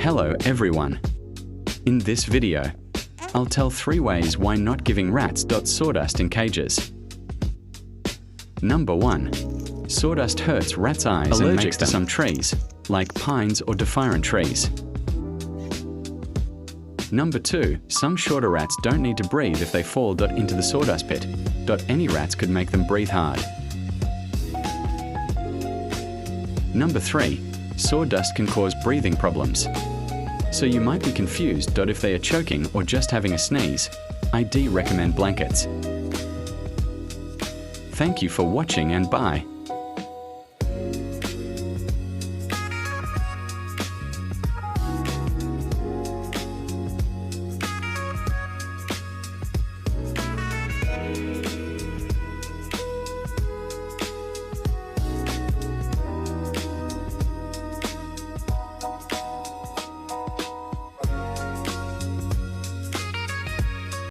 Hello everyone! In this video, I'll tell 3 ways why not giving rats sawdust in cages. Number 1. Sawdust hurts rats' eyes and makes to some trees, like pines or defiant trees. Number 2. Some shorter rats don't need to breathe if they fall into the sawdust pit. Any rats could make them breathe hard. Number 3. Sawdust can cause breathing problems. So you might be confused if they are choking or just having a sneeze. I'd recommend blankets. Thank you for watching and bye.